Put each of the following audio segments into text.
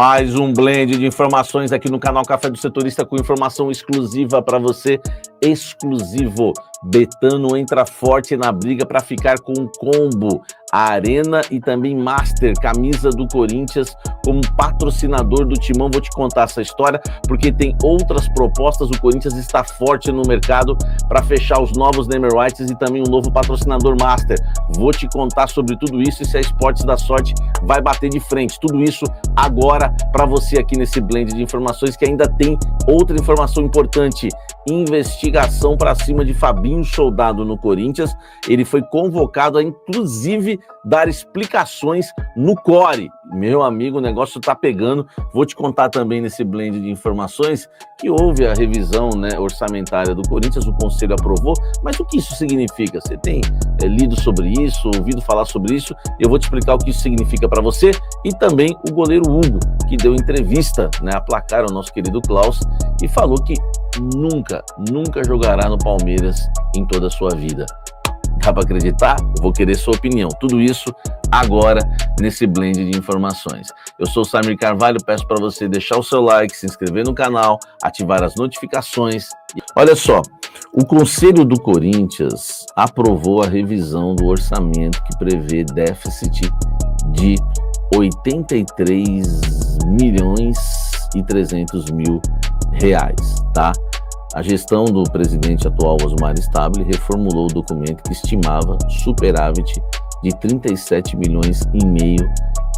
Mais um blend de informações aqui no canal Café do Setorista com informação exclusiva para você, exclusivo. Betano entra forte na briga para ficar com um combo, a Arena e também Master, camisa do Corinthians, como patrocinador do Timão. Vou te contar essa história, porque tem outras propostas. O Corinthians está forte no mercado para fechar os novos name rights e também um novo patrocinador Master. Vou te contar sobre tudo isso e se a Esportes da Sorte vai bater de frente. Tudo isso agora para você aqui nesse blend de informações, que ainda tem outra informação importante. Investigação para cima de Fabinho Soldado no Corinthians. Ele foi convocado a, inclusive, dar explicações no CORE. Meu amigo, o negócio tá pegando. Vou te contar também nesse blend de informações que houve a revisão, né, orçamentária do Corinthians, o Conselho aprovou, mas o que isso significa? Você tem lido sobre isso, ouvido falar sobre isso? Eu vou te explicar o que isso significa para você e também o goleiro Hugo, que deu entrevista, né, a placar ao nosso querido Klaus e falou que nunca jogará no Palmeiras em toda a sua vida. Dá para acreditar? Eu vou querer sua opinião. Tudo isso agora nesse blend de informações. Eu sou o Samir Carvalho, peço para você deixar o seu like, se inscrever no canal, ativar as notificações. Olha só, o Conselho do Corinthians aprovou a revisão do orçamento que prevê déficit de 83.300.000 reais, tá? A gestão do presidente atual Osmar Stabile reformulou o documento que estimava superávit de 37,5 milhões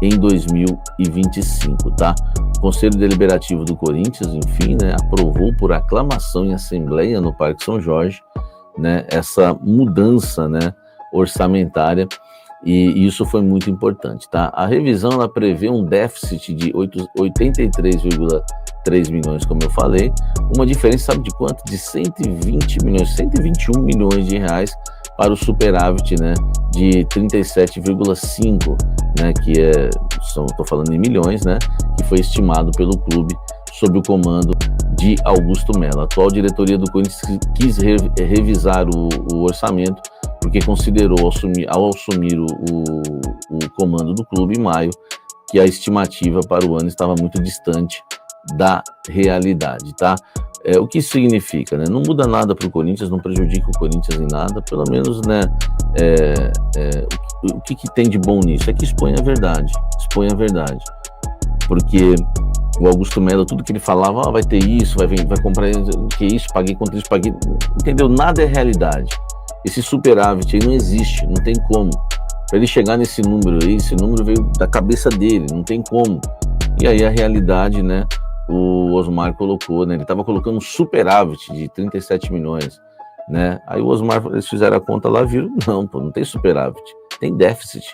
em 2025, tá? O Conselho Deliberativo do Corinthians, enfim, né, aprovou por aclamação em assembleia no Parque São Jorge, né, essa mudança, né, orçamentária, e isso foi muito importante, tá? A revisão, ela prevê um déficit de 83,3 milhões, como eu falei, uma diferença, sabe de quanto? De 121 milhões de reais para o superávit, né, de 37,5, né, que estou falando em milhões, né, que foi estimado pelo clube sob o comando de Augusto Melo. A atual diretoria do Corinthians quis revisar o orçamento porque considerou, ao assumir o comando do clube em maio, que a estimativa para o ano estava muito distante da realidade, tá? O que isso significa, né? Não muda nada para o Corinthians, não prejudica o Corinthians em nada, pelo menos, né? O que tem de bom nisso? É que expõe a verdade, porque o Augusto Melo, tudo que ele falava, vai ter isso, vai comprar que isso, paguei contra isso, paguei, entendeu? Nada é realidade. Esse superávit aí não existe, não tem como. Para ele chegar nesse número aí, esse número veio da cabeça dele, não tem como. E aí a realidade, né, o Osmar colocou, né, ele estava colocando um superávit de 37 milhões, né, aí o Osmar, eles fizeram a conta lá, viram, não tem superávit, tem déficit,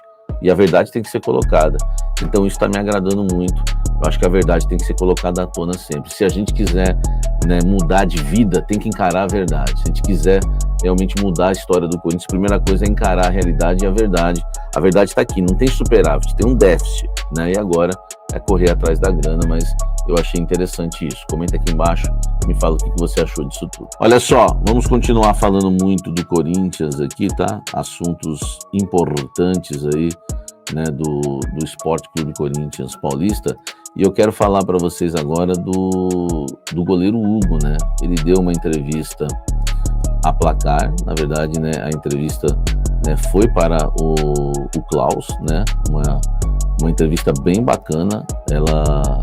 e a verdade tem que ser colocada. Então isso está me agradando muito. Eu acho que a verdade tem que ser colocada à tona sempre. Se a gente quiser, né, mudar de vida, tem que encarar a verdade. Se a gente quiser realmente mudar a história do Corinthians, a primeira coisa é encarar a realidade e a verdade. A verdade está aqui, não tem superávit, tem um déficit, né? E agora é correr atrás da grana, mas eu achei interessante isso. Comenta aqui embaixo, me fala o que você achou disso tudo. Olha só, vamos continuar falando muito do Corinthians aqui, tá? Assuntos importantes aí, né, do Esporte Clube Corinthians Paulista. E eu quero falar para vocês agora do goleiro Hugo, né? Ele deu uma entrevista a placar, na verdade, né? A entrevista, né, foi para o Klaus, né? Uma entrevista bem bacana. Ela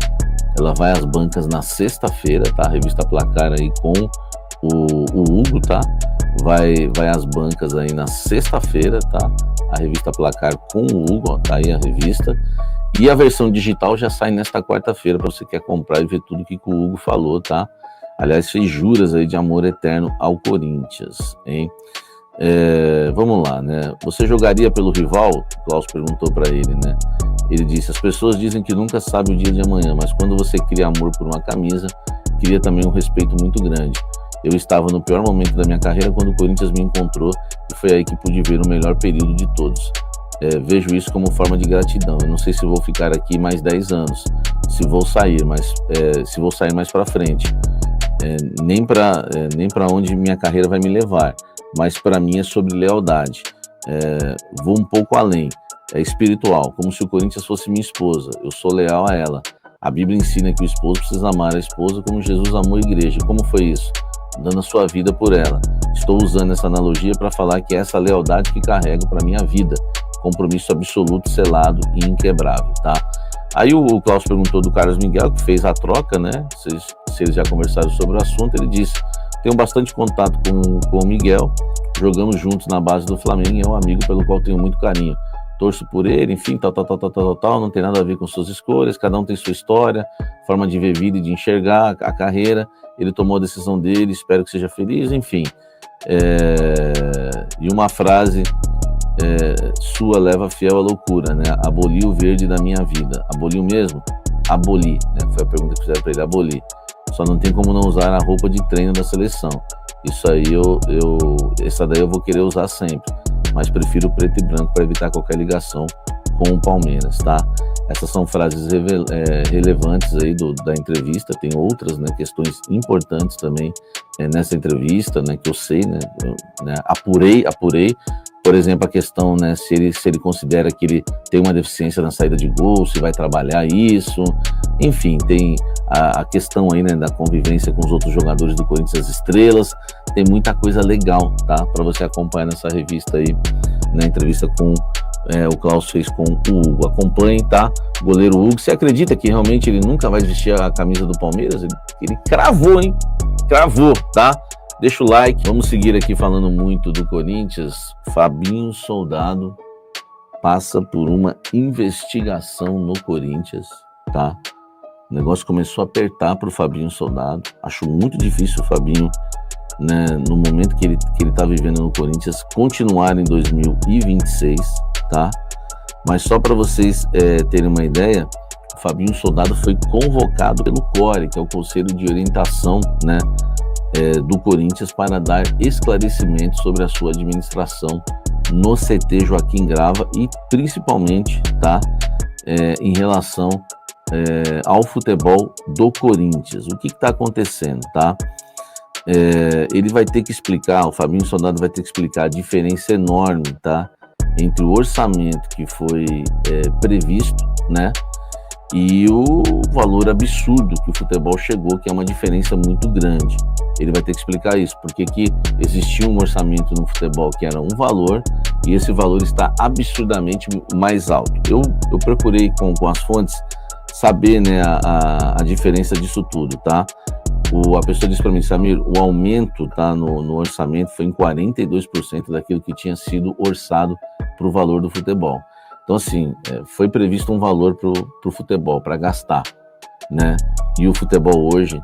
vai às bancas na sexta-feira, tá? A revista Placar aí com o Hugo, tá? Vai às bancas aí na sexta-feira, tá? A revista Placar com o Hugo, ó, tá aí a revista. E a versão digital já sai nesta quarta-feira para você que quer comprar e ver tudo que o Hugo falou, tá? Aliás, fez juras aí de amor eterno ao Corinthians, hein? Vamos lá, né? Você jogaria pelo rival? O Klaus perguntou para ele, né? Ele disse: as pessoas dizem que nunca sabe o dia de amanhã, mas quando você cria amor por uma camisa, cria também um respeito muito grande. Eu estava no pior momento da minha carreira quando o Corinthians me encontrou e foi aí que pude ver o melhor período de todos. Vejo isso como forma de gratidão. Eu não sei se vou ficar aqui mais 10 anos, se vou sair mais para frente, nem para onde minha carreira vai me levar, mas para mim é sobre lealdade. Vou um pouco além, é espiritual, como se o Corinthians fosse minha esposa. Eu sou leal a ela. A Bíblia ensina que o esposo precisa amar a esposa como Jesus amou a igreja. Como foi isso? Dando a sua vida por ela. Estou usando essa analogia para falar que é essa lealdade que carrego para minha vida. Compromisso absoluto, selado e inquebrável, tá? Aí o Klaus perguntou do Carlos Miguel, que fez a troca, né? Se eles já conversaram sobre o assunto. Ele disse: tenho bastante contato com o Miguel, jogamos juntos na base do Flamengo e é um amigo pelo qual tenho muito carinho. Torço por ele, enfim, tal, não tem nada a ver com suas escolhas, cada um tem sua história, forma de ver vida e de enxergar a carreira. Ele tomou a decisão dele, espero que seja feliz, enfim. E uma frase sua leva fiel à loucura, né? Aboli o verde da minha vida. Aboliu mesmo? Aboli, né? Foi a pergunta que fizeram para ele, aboli. Só não tem como não usar a roupa de treino da seleção. Isso aí essa daí eu vou querer usar sempre, mas prefiro preto e branco para evitar qualquer ligação com o Palmeiras, tá? Essas são frases relevantes aí da entrevista. Tem outras, né, questões importantes também nessa entrevista, né, que eu sei, né, apurei, por exemplo, a questão, né, se ele considera que ele tem uma deficiência na saída de gol, se vai trabalhar isso, enfim, tem a questão aí, né, da convivência com os outros jogadores do Corinthians, as estrelas. Tem muita coisa legal, tá, para você acompanhar nessa revista aí, na entrevista com o Klaus fez com o Hugo. Acompanhe, tá? Goleiro Hugo. Você acredita que realmente ele nunca vai vestir a camisa do Palmeiras? Ele cravou, hein? Cravou, tá? Deixa o like. Vamos seguir aqui falando muito do Corinthians. Fabinho Soldado passa por uma investigação no Corinthians, tá? O negócio começou a apertar pro Fabinho Soldado. Acho muito difícil o Fabinho, né, no momento que ele tá vivendo no Corinthians, continuar em 2026, tá? Mas só para vocês terem uma ideia, o Fabinho Soldado foi convocado pelo CORE, que é o Conselho de Orientação, né, do Corinthians, para dar esclarecimentos sobre a sua administração no CT Joaquim Grava e principalmente, tá, em relação ao futebol do Corinthians. O que está acontecendo, tá? Ele vai ter que explicar, o Fabinho Soldado vai ter que explicar a diferença enorme, tá, entre o orçamento que foi previsto, né, e o valor absurdo que o futebol chegou, que é uma diferença muito grande. Ele vai ter que explicar isso, porque que existia um orçamento no futebol que era um valor, e esse valor está absurdamente mais alto. Eu procurei com as fontes saber, né, a diferença disso tudo, tá? A pessoa disse para mim: Samir, o aumento, tá, no orçamento foi em 42% daquilo que tinha sido orçado para o valor do futebol. Então, assim, foi previsto um valor para o futebol, para gastar, né? E o futebol hoje,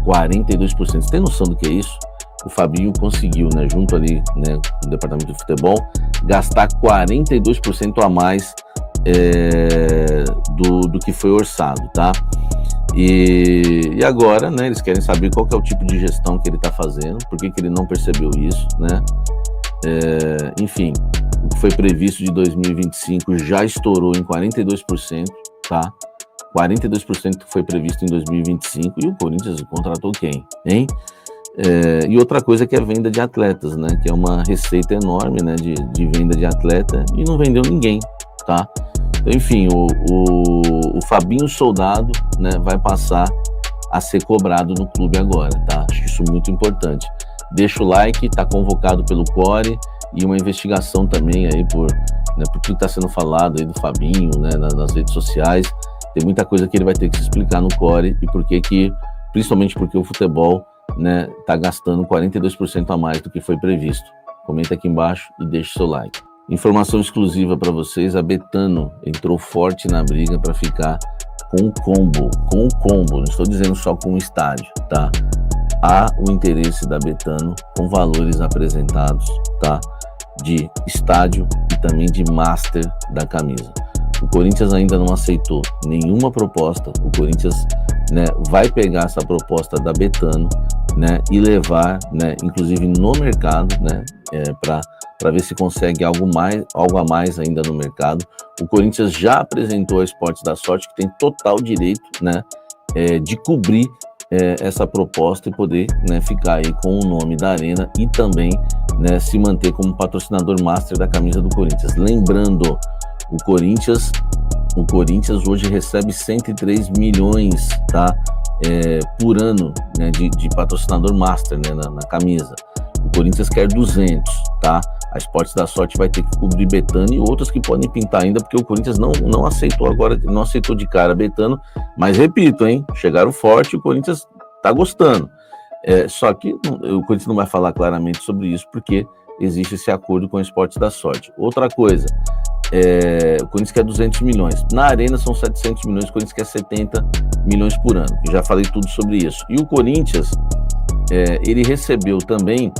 42%. Você tem noção do que é isso? O Fabinho conseguiu, né, junto ali, né, no departamento de futebol, gastar 42% a mais do que foi orçado, tá? E agora, né, eles querem saber qual que é o tipo de gestão que ele está fazendo, por que ele não percebeu isso, né? Enfim, o que foi previsto de 2025 já estourou em 42%, tá? 42% que foi previsto em 2025, e o Corinthians contratou quem, hein? E outra coisa que é a venda de atletas, né? Que é uma receita enorme, né, de venda de atleta, e não vendeu ninguém, tá? Então, enfim, o Fabinho Soldado, né, vai passar a ser cobrado no clube agora, tá? Acho isso muito importante. Deixa o like, tá convocado pelo CORE, e uma investigação também aí por que está sendo falado aí do Fabinho, né, nas redes sociais. Tem muita coisa que ele vai ter que se explicar no CORE, e principalmente porque o futebol, né, tá gastando 42% a mais do que foi previsto. Comenta aqui embaixo e deixa o seu like. Informação exclusiva para vocês: a Betano entrou forte na briga para ficar com o combo, não estou dizendo só com o estádio, tá? Há o interesse da Betano com valores apresentados, tá, de estádio e também de master da camisa. O Corinthians ainda não aceitou nenhuma proposta. O Corinthians, né, vai pegar essa proposta da Betano, né, e levar, né, inclusive no mercado, né, para ver se consegue algo a mais ainda no mercado. O Corinthians já apresentou a Esportes da Sorte, que tem total direito, né, de cobrir essa proposta e poder, né, ficar aí com o nome da Arena e também, né, se manter como patrocinador master da camisa do Corinthians. Lembrando, o Corinthians O Corinthians hoje recebe 103 milhões, tá? Por ano, né, de patrocinador master, né, na camisa. O Corinthians quer 200, tá? A Esportes da Sorte vai ter que cobrir Betano e outras que podem pintar ainda, porque o Corinthians não aceitou agora, não aceitou de cara Betano, mas repito, hein, chegaram forte, o Corinthians tá gostando. Só que o Corinthians não vai falar claramente sobre isso, porque existe esse acordo com a Esportes da Sorte. Outra coisa, o Corinthians quer 200 milhões. Na Arena são 700 milhões, o Corinthians quer 70 milhões por ano. Eu já falei tudo sobre isso. E o Corinthians, ele recebeu também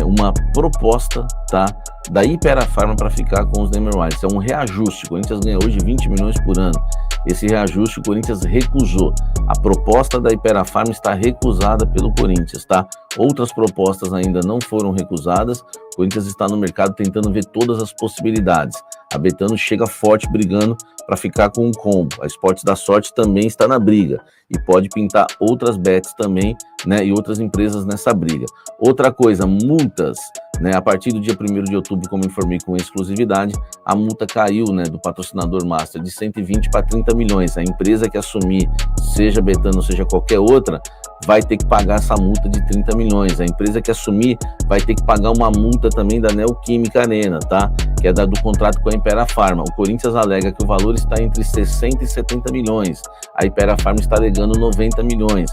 uma proposta, tá, da Ipera-Pharma para ficar com os Neymar Whites. É um reajuste. O Corinthians ganha hoje 20 milhões por ano. Esse reajuste o Corinthians recusou. A proposta da Ipera-Pharma está recusada pelo Corinthians, tá? Outras propostas ainda não foram recusadas. O Corinthians está no mercado tentando ver todas as possibilidades. A Betano chega forte brigando para ficar com um combo. A Esportes da Sorte também está na briga e pode pintar outras bets também, né, e outras empresas nessa briga. Outra coisa, multas, né, a partir do dia 1º de outubro, como informei com exclusividade, a multa caiu, né, do patrocinador master de 120 para 30 milhões. A empresa que assumir, seja Betano, seja qualquer outra, vai ter que pagar essa multa de 30 milhões. A empresa que assumir vai ter que pagar uma multa também da Neoquímica Arena, tá? Que é do contrato com a Ipera-Pharma. O Corinthians alega que o valor está entre 60 e 70 milhões. A Ipera-Pharma está alegando 90 milhões.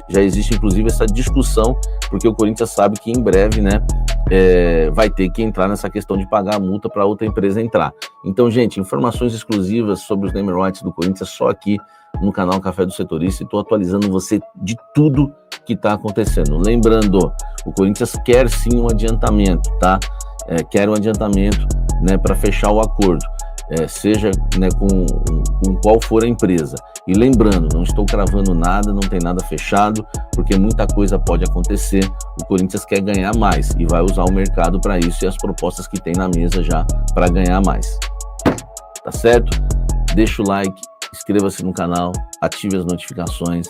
Já existe, inclusive, essa discussão, porque o Corinthians sabe que em breve, né, vai ter que entrar nessa questão de pagar a multa para outra empresa entrar. Então, gente, informações exclusivas sobre os Neymar Whites do Corinthians só aqui no canal Café do Setorista, e estou atualizando você de tudo que está acontecendo. Lembrando, o Corinthians quer sim um adiantamento, tá? Quer um adiantamento, né, para fechar o acordo, seja, né, com qual for a empresa. E lembrando, não estou cravando nada, não tem nada fechado, porque muita coisa pode acontecer. O Corinthians quer ganhar mais e vai usar o mercado para isso e as propostas que tem na mesa já para ganhar mais. Tá certo? Deixa o like, inscreva-se no canal, ative as notificações